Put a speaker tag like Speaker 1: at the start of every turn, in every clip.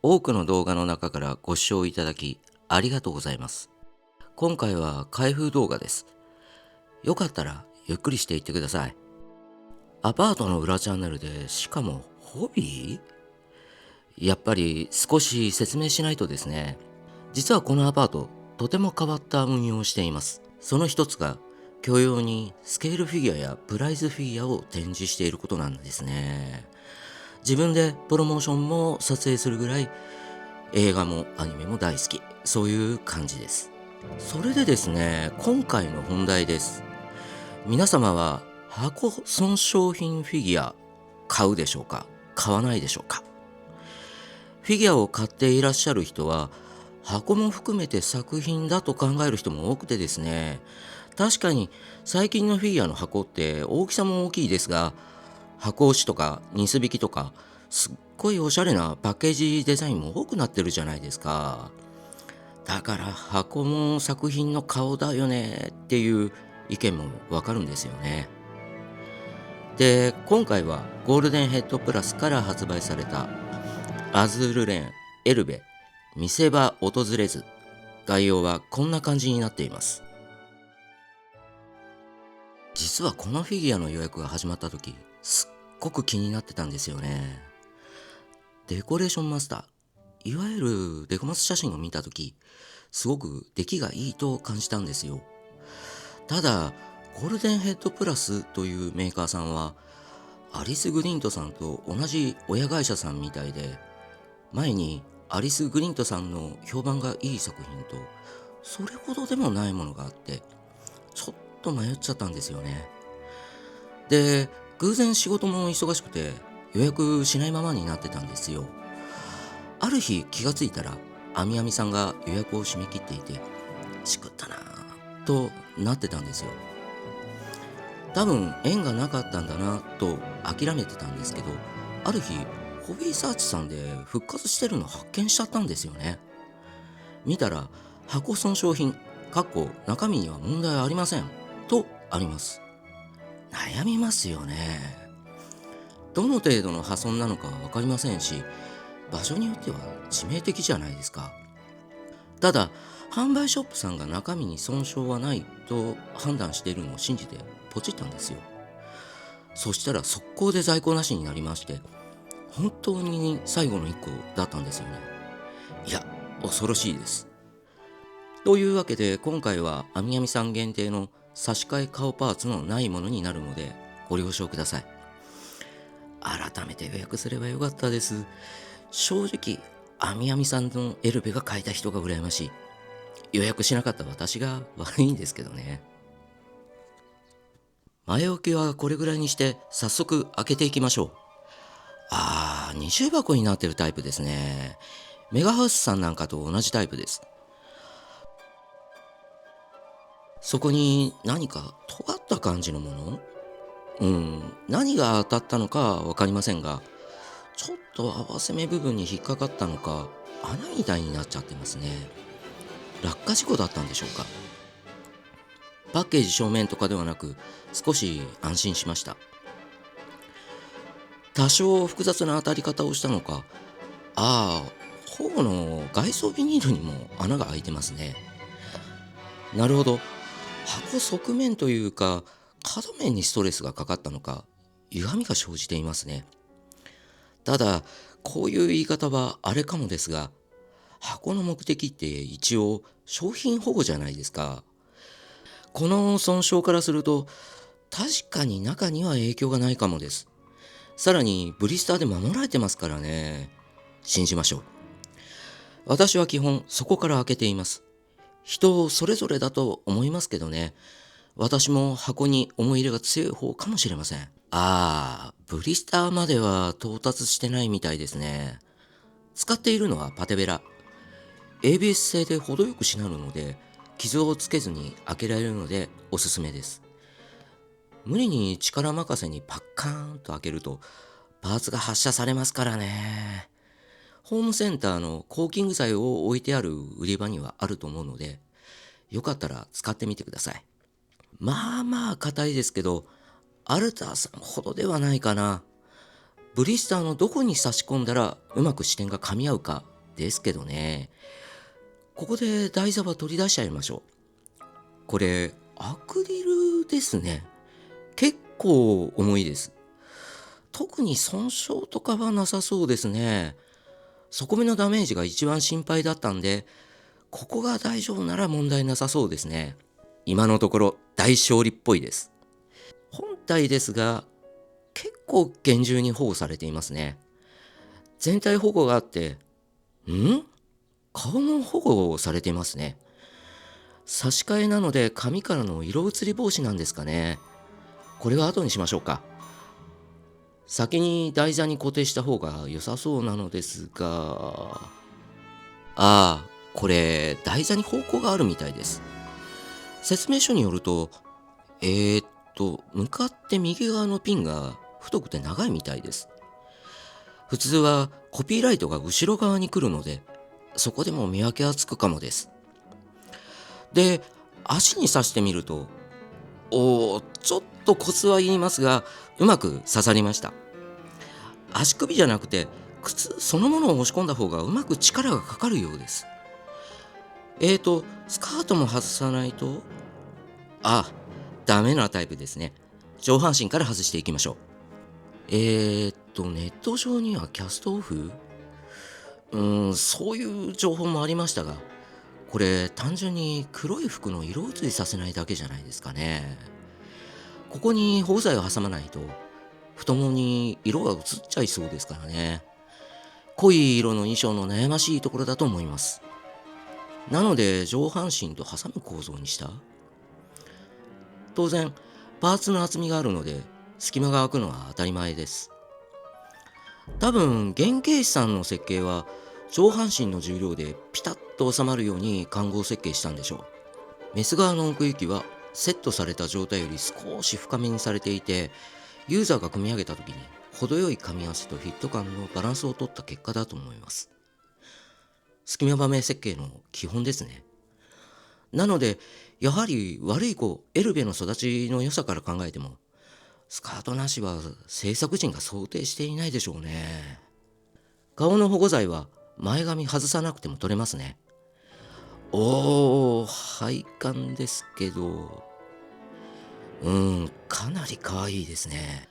Speaker 1: 多くの動画の中からご視聴いただきありがとうございます。今回は開封動画です。よかったらゆっくりしていってください。アパートの裏チャンネルで、しかもホビー、やっぱり少し説明しないとですね。実はこのアパート、とても変わった運用をしています。その一つが、共用にスケールフィギュアやプライズフィギュアを展示していることなんですね。自分でプロモーションも撮影するぐらい、映画もアニメも大好き。そういう感じです。それでですね、今回の本題です。皆様は箱損傷品フィギュア買うでしょうか、買わないでしょうか。フィギュアを買っていらっしゃる人は、箱も含めて作品だと考える人も多くてですね、確かに最近のフィギュアの箱って大きさも大きいですが、箱押しとかニス引きとか、すっごいおしゃれなパッケージデザインも多くなってるじゃないですか。だから箱も作品の顔だよねっていう意見もわかるんですよね。で、今回はゴールデンヘッドプラスから発売されたアズールレーン、エルベ、見せ場訪れず。概要はこんな感じになっています。実はこのフィギュアの予約が始まった時、すっごく気になってたんですよね。デコレーションマスター、いわゆるデコマス写真を見た時、すごく出来がいいと感じたんですよ。ただ、ゴールデンヘッドプラスというメーカーさんは、アリス・グリントさんと同じ親会社さんみたいで、前にアリス・グリントさんの評判がいい作品と、それほどでもないものがあって、ちょっと迷っちゃったんですよね。で、偶然仕事も忙しくて予約しないままになってたんですよ。ある日気がついたら、アミアミさんが予約を締め切っていて、しくったなぁとなってたんですよ。多分縁がなかったんだなと諦めてたんですけど、ある日ホビーサーチさんで復活してるの発見しちゃったんですよね。見たら、箱損傷品中身には問題ありませんとあります。悩みますよね。どの程度の破損なのかは分かりませんし、場所によっては致命的じゃないですか。ただ、販売ショップさんが中身に損傷はないと判断しているのを信じてポチったんですよ。そしたら速攻で在庫なしになりまして、本当に最後の1個だったんですよね。いや、恐ろしいです。というわけで、今回はアミアミさん限定の差し替え顔パーツのないものになるのでご了承ください。改めて予約すればよかったです。正直、アミアミさんのエルベが買えた人が羨ましい。予約しなかった私が悪いんですけどね。前置きはこれぐらいにして早速開けていきましょう。二重箱になってるタイプですね。メガハウスさんなんかと同じタイプです。そこに何か尖った感じのもの、何が当たったのかは分かりませんが、ちょっと合わせ目部分に引っかかったのか、穴みたいになっちゃってますね。落下事故だったんでしょうか。パッケージ正面とかではなく、少し安心しました。多少複雑な当たり方をしたのか、頬の外装ビニールにも穴が開いてますね。なるほど。箱側面というか、角面にストレスがかかったのか、歪みが生じていますね。ただ、こういう言い方はあれかもですが、箱の目的って一応商品保護じゃないですか。この損傷からすると、確かに中には影響がないかもです。さらにブリスターで守られてますからね。信じましょう。私は基本そこから開けています。人それぞれだと思いますけどね。私も箱に思い入れが強い方かもしれません。ブリスターまでは到達してないみたいですね。使っているのはパテベラ。ABS 製で程よくしなるので、傷をつけずに開けられるのでおすすめです。無理に力任せにパッカーンと開けると、パーツが発射されますからね。ホームセンターのコーキング剤を置いてある売り場にはあると思うので、よかったら使ってみてください。まあまあ硬いですけど、アルターさんほどではないかな。ブリスターのどこに差し込んだらうまく視点が噛み合うかですけどね。ここで台座は取り出しちゃいましょう。これアクリルですね。結構重いです。特に損傷とかはなさそうですね。底目のダメージが一番心配だったんで、ここが大丈夫なら問題なさそうですね。今のところ大勝利っぽいです。本体ですが、結構厳重に保護されていますね。全体保護があって、顔も保護されていますね。差し替えなので紙からの色移り防止なんですかね。これは後にしましょうか。先に台座に固定した方が良さそうなのですが、これ台座に方向があるみたいです。説明書によると、向かって右側のピンが太くて長いみたいです。普通はコピーライトが後ろ側に来るので、そこでも見分けがつくかもです。で、足に刺してみると、ちょっとコツは言いますが、うまく刺さりました。足首じゃなくて、靴そのものを押し込んだ方がうまく力がかかるようです。スカートも外さないと、ダメなタイプですね。上半身から外していきましょう。ネット上にはキャストオフそういう情報もありましたが、これ単純に黒い服の色移りさせないだけじゃないですかね。ここに保護剤を挟まないと太ももに色が移っちゃいそうですからね。濃い色の衣装の悩ましいところだと思います。なので上半身と挟む構造にした。当然パーツの厚みがあるので隙間が空くのは当たり前です。多分原型師さんの設計は上半身の重量でピタッと収まるように環合設計したんでしょう。メス側の奥行きはセットされた状態より少し深めにされていて、ユーザーが組み上げた時に程よい噛み合わせとフィット感のバランスを取った結果だと思います。隙間場面設計の基本ですね。なのでやはり悪い子エルベの育ちの良さから考えても、スカートなしは制作陣が想定していないでしょうね。顔の保護剤は前髪外さなくても取れますね。配管ですけど、かなり可愛いですね。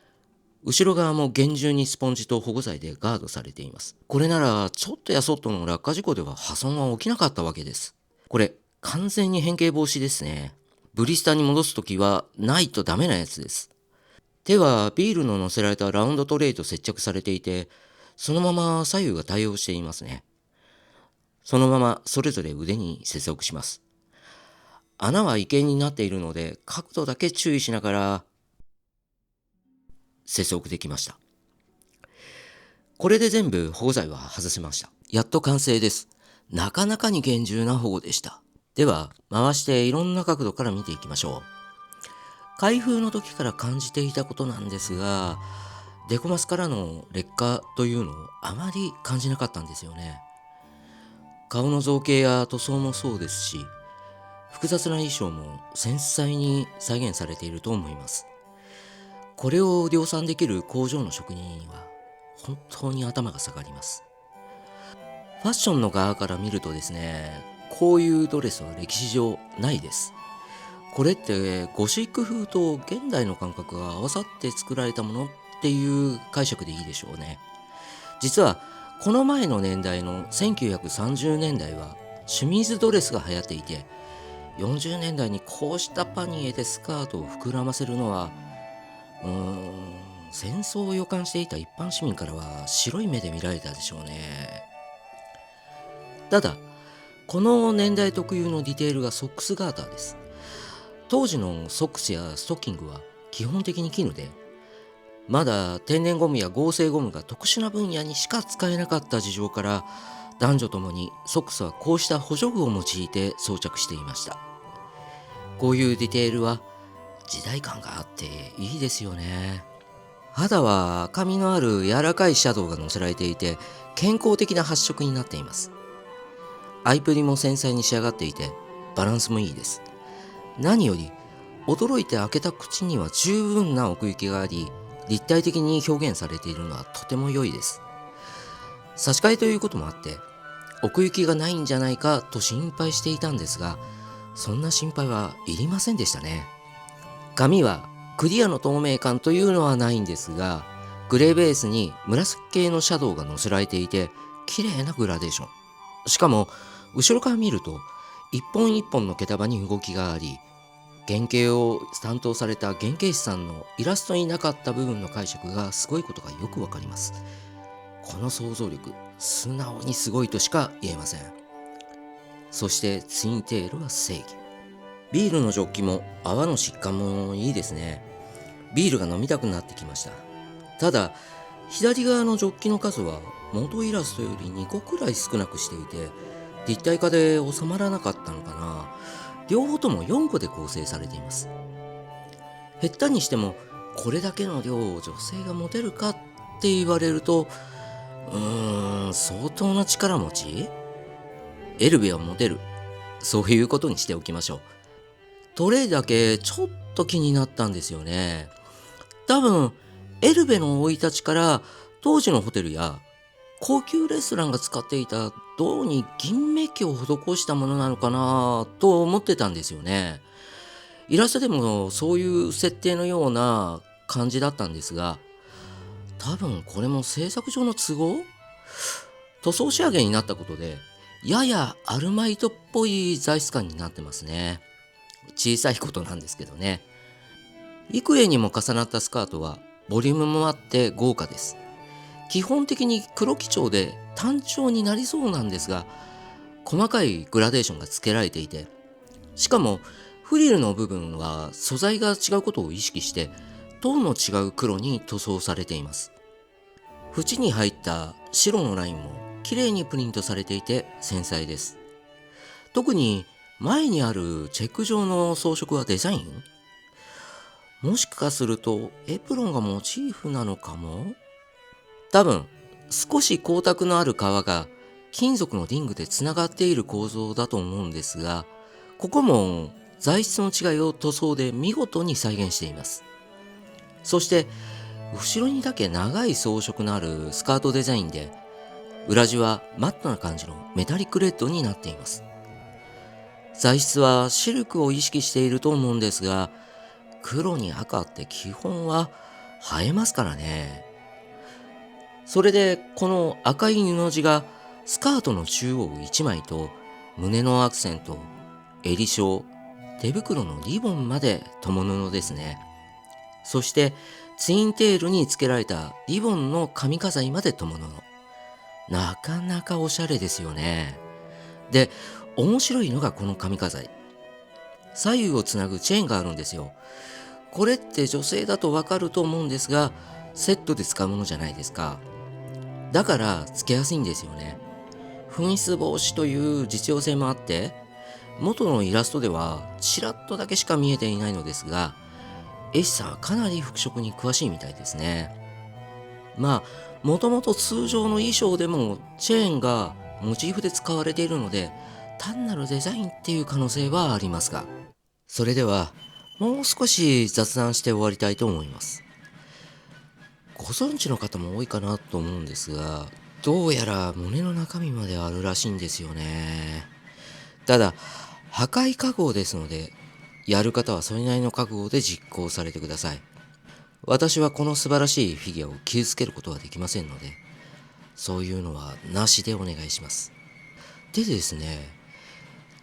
Speaker 1: 後ろ側も厳重にスポンジと保護剤でガードされています。これならちょっとやそっとの落下事故では破損は起きなかったわけです。これ完全に変形防止ですね。ブリスターに戻すときはないとダメなやつです。手はビールの乗せられたラウンドトレイと接着されていて、そのまま左右が対応していますね。そのままそれぞれ腕に接続します。穴は池になっているので角度だけ注意しながら接続できました。これで全部保護剤は外せました。やっと完成です。なかなかに厳重な保護でした。では回していろんな角度から見ていきましょう。開封の時から感じていたことなんですが、デコマスからの劣化というのをあまり感じなかったんですよね。顔の造形や塗装もそうですし、複雑な衣装も繊細に再現されていると思います。これを量産できる工場の職人には本当に頭が下がります。ファッションの側から見るとですね、こういうドレスは歴史上ないです。これってゴシック風と現代の感覚が合わさって作られたものっていう解釈でいいでしょうね。実はこの前の年代の1930年代はシュミーズドレスが流行っていて、40年代にこうしたパニエでスカートを膨らませるのは、戦争を予感していた一般市民からは白い目で見られたでしょうね。ただこの年代特有のディテールがソックスガーターです。当時のソックスやストッキングは基本的に絹で、まだ天然ゴムや合成ゴムが特殊な分野にしか使えなかった事情から、男女ともにソックスはこうした補助具を用いて装着していました。こういうディテールは時代感があっていいですよね。肌は赤みのある柔らかいシャドウがのせられていて、健康的な発色になっています。アイプリも繊細に仕上がっていてバランスもいいです。何より驚いて開けた口には十分な奥行きがあり、立体的に表現されているのはとても良いです。差し替えということもあって奥行きがないんじゃないかと心配していたんですが、そんな心配はいりませんでしたね。紙はクリアの透明感というのはないんですが、グレーベースに紫系のシャドウが乗せられていて綺麗なグラデーション。しかも後ろから見ると一本一本の毛束に動きがあり、原型を担当された原型師さんのイラストになかった部分の解釈がすごいことがよくわかります。この想像力、素直にすごいとしか言えません。そしてツインテールは正義。ビールのジョッキも泡の疾患もいいですね。ビールが飲みたくなってきました。ただ左側のジョッキの数は元イラストより2個くらい少なくしていて、立体化で収まらなかったのかな。両方とも4個で構成されています。減ったにしてもこれだけの量を女性が持てるかって言われると、相当な力持ち。エルベは持てる、そういうことにしておきましょう。トレイだけちょっと気になったんですよね。多分エルベの生い立ちから当時のホテルや高級レストランが使っていた銅に銀メッキを施したものなのかなと思ってたんですよね。イラストでもそういう設定のような感じだったんですが、多分これも制作上の都合、塗装仕上げになったことでややアルマイトっぽい材質感になってますね。小さいことなんですけどね。幾重にも重なったスカートはボリュームもあって豪華です。基本的に黒基調で単調になりそうなんですが、細かいグラデーションがつけられていて、しかもフリルの部分は素材が違うことを意識してトーンの違う黒に塗装されています。縁に入った白のラインも綺麗にプリントされていて繊細です。特に前にあるチェック状の装飾はデザイン、もしかするとエプロンがモチーフなのかも。多分少し光沢のある革が金属のリングでつながっている構造だと思うんですが、ここも材質の違いを塗装で見事に再現しています。そして後ろにだけ長い装飾のあるスカートデザインで、裏地はマットな感じのメタリックレッドになっています。材質はシルクを意識していると思うんですが、黒に赤って基本は映えますからね。それでこの赤い布地がスカートの中央1枚と胸のアクセント、襟章、手袋のリボンまで共布ですね。そしてツインテールにつけられたリボンの髪飾りまで共布。なかなかおしゃれですよね。で、面白いのがこの髪飾り。左右をつなぐチェーンがあるんですよ。これって女性だとわかると思うんですが、セットで使うものじゃないですか。だからつけやすいんですよね。紛失防止という実用性もあって、元のイラストではちらっとだけしか見えていないのですが、絵師さんはかなり服飾に詳しいみたいですね。まあ、もともと通常の衣装でもチェーンがモチーフで使われているので、単なるデザインっていう可能性はありますが、それではもう少し雑談して終わりたいと思います。ご存知の方も多いかなと思うんですが、どうやら胸の中身まであるらしいんですよね。ただ、破壊覚悟ですので、やる方はそれなりの覚悟で実行されてください。私はこの素晴らしいフィギュアを傷つけることはできませんので、そういうのはなしでお願いします。でですね、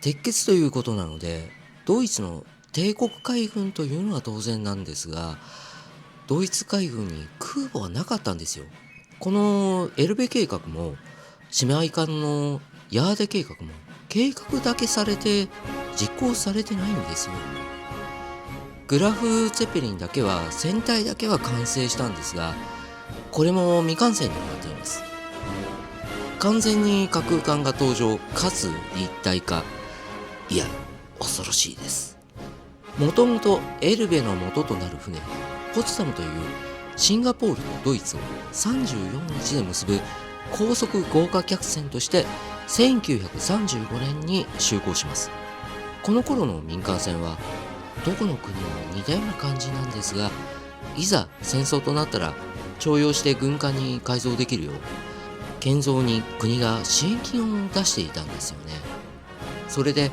Speaker 1: 鉄血ということなので、ドイツの帝国海軍というのは当然なんですが、ドイツ海軍に空母はなかったんですよ。このエルベ計画も姉妹艦のヤーデ計画も計画だけされて実行されてないんですよ。グラフ・ツェペリンだけは船体だけは完成したんですが、これも未完成になっています。完全に架空艦が登場かつ立体化、いや恐ろしいです。もともとエルベの元となる船、ポツダムというシンガポールとドイツを34日で結ぶ高速豪華客船として1935年に就航します。この頃の民間船はどこの国も似たような感じなんですが、いざ戦争となったら徴用して軍艦に改造できるよう建造に国が支援金を出していたんですよね。それで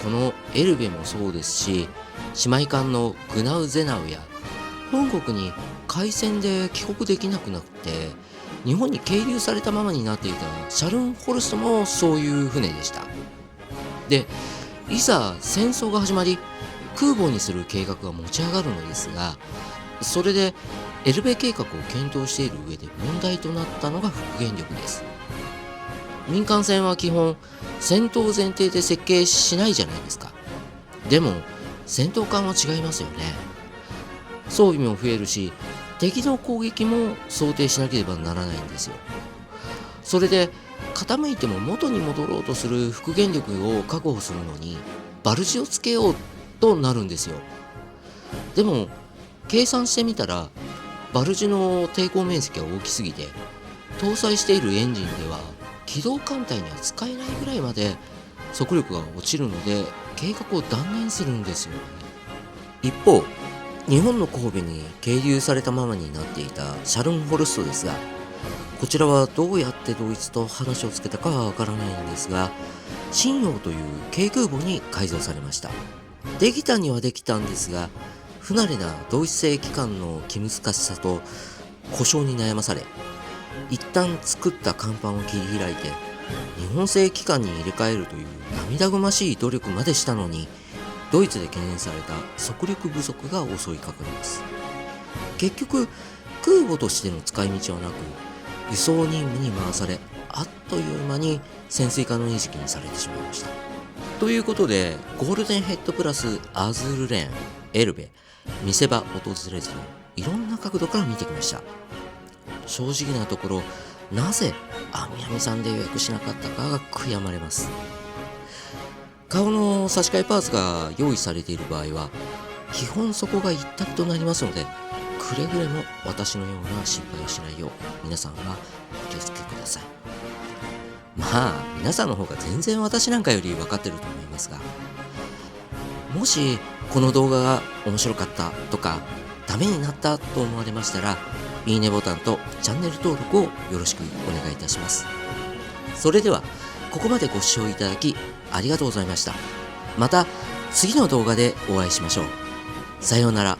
Speaker 1: このエルベもそうですし、姉妹艦のグナウゼナウや本国に海戦で帰国できなくなって日本に係留されたままになっていたシャルンホルストもそういう船でした。で、いざ戦争が始まり空母にする計画が持ち上がるのですが、それでエルベ計画を検討している上で問題となったのが復元力です。民間船は基本戦闘前提で設計しないじゃないですか。でも戦闘艦は違いますよね。装備も増えるし敵の攻撃も想定しなければならないんですよ。それで傾いても元に戻ろうとする復元力を確保するのにバルジをつけようとなるんですよ。でも計算してみたらバルジの抵抗面積が大きすぎて搭載しているエンジンでは機動艦隊には使えないぐらいまで速力が落ちるので計画を断念するんですよね。一方日本の神戸に係留されたままになっていたシャルンホルストですが、こちらはどうやってドイツと話をつけたかはわからないんですが、信陽という軽空母に改造されました。できたにはできたんですが、不慣れなドイツ製機関の気難しさと故障に悩まされ、一旦作った甲板を切り開いて日本製機関に入れ替えるという涙ぐましい努力までしたのに、ドイツで懸念された速力不足が襲いかかります。結局空母としての使い道はなく輸送任務に回され、あっという間に潜水艦の餌食にされてしまいました。ということでゴールデンヘッドプラスアズールレーン、エルベ、見せ場訪れずのいろんな角度から見てきました。正直なところなぜアミアミさんで予約しなかったかが悔やまれます。顔の差し替えパーツが用意されている場合は基本そこが一体となりますので、くれぐれも私のような失敗をしないよう皆さんはお気をつけください。まあ皆さんの方が全然私なんかより分かってると思いますが、もしこの動画が面白かったとかためになったと思われましたら、いいねボタンとチャンネル登録をよろしくお願いいたします。それではここまでご視聴いただきありがとうございました。また次の動画でお会いしましょう。さようなら。